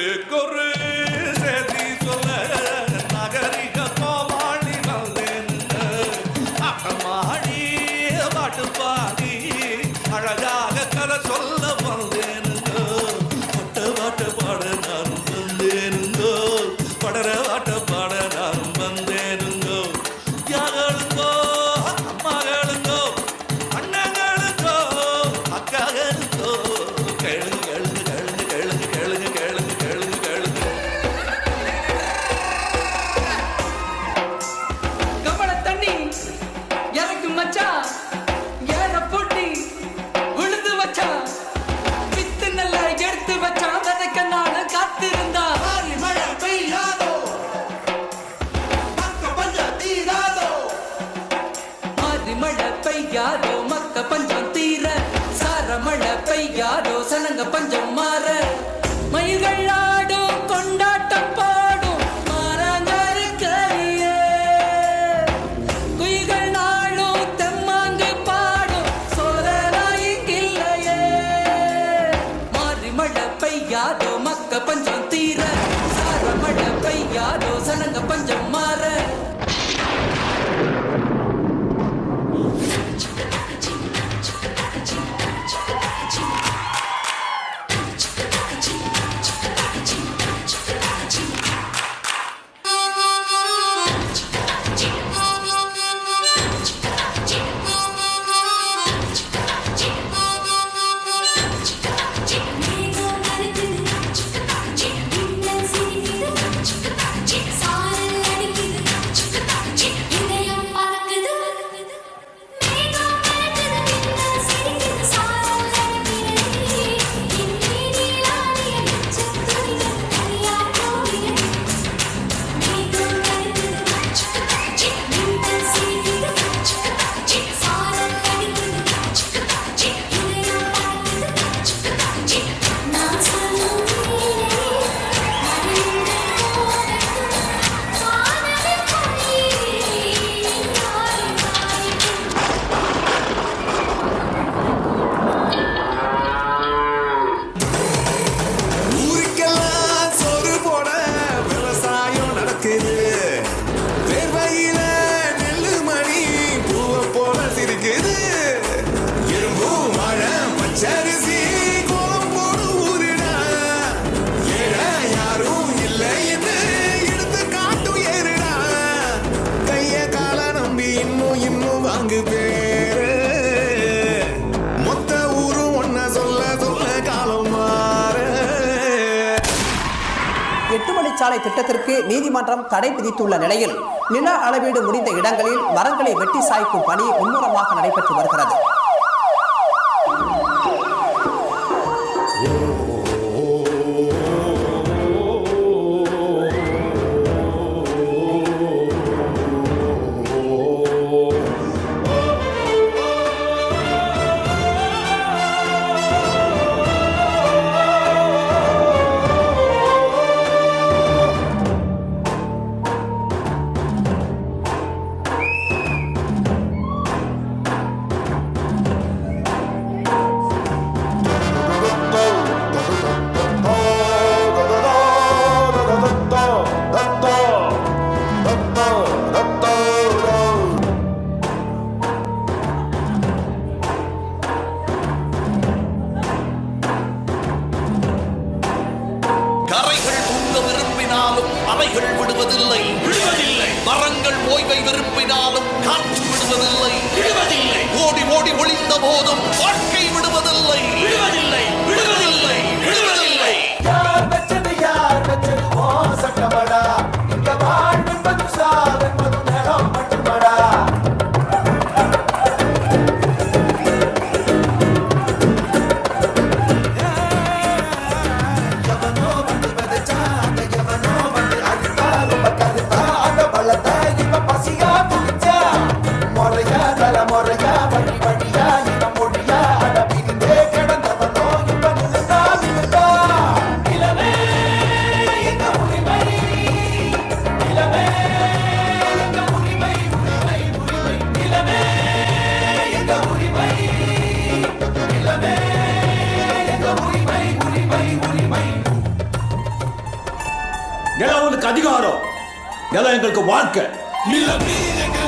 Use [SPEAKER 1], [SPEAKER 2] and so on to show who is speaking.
[SPEAKER 1] நாட்டுக்கொரு செய்தி சொல்ல நகரிக கோமாளி வந்தேனுங்க. அக்கமாடி பாட்டு பாடி அழகாக கதை சொல்ல வந்தேனுங்க. பட்ட பாட்டு பாட நானும் வந்தேனுங்க. படர பாட்ட பாட நானும் வந்தேனுங்க. யாகளுங்கோ அம்மாகளுங்கோ அண்ணங்களுங்கோ அக்காகளுங்கோ கேளுங்க மக்க பஞ்சம் தீர சாரமழை பெய்யாதோ சனங்க பஞ்சம் மாற மயில்கள் ஆடும் கொண்டாட்டம் பாடும் மாறாங்கருக்கறியே குயில்கள் நாளும் தெம்மாங்கு பாடும் சோதராயில்லையே மாறி மழை பெய்யாதோ மக்க பஞ்சம் தீர சாரமழை பெய்யாதோ சனங்க பஞ்சம் மாற
[SPEAKER 2] சாலை திட்டத்திற்கு நீதிமன்றம் தடை விதித்துள்ள நிலையில் நில அளவீடு முடிந்த இடங்களில் மரங்களை வெட்டி சாய்க்கும் பணி மும்முரமாக நடைபெற்று வருகிறது.
[SPEAKER 1] அவைகள் விடுவதில்லை, மரங்கள் ஓய்வை விரும்பினாலும் காற்று விடுவதில்லை, ஓடி ஓடி ஒளிந்த போதும் வாழ்க்கை விடுவதில்லை, விடுவதில்லை. யார் வச்சது சட்டமடா, இங்க வாழ்வென்பது சாதென்பது நேரம் மட்டுமடா.
[SPEAKER 3] எங்களுக்கு அதிகாரம், நிலம் எங்களுக்கு வாழ்க்கை.
[SPEAKER 4] நிலம் நீர் எங்க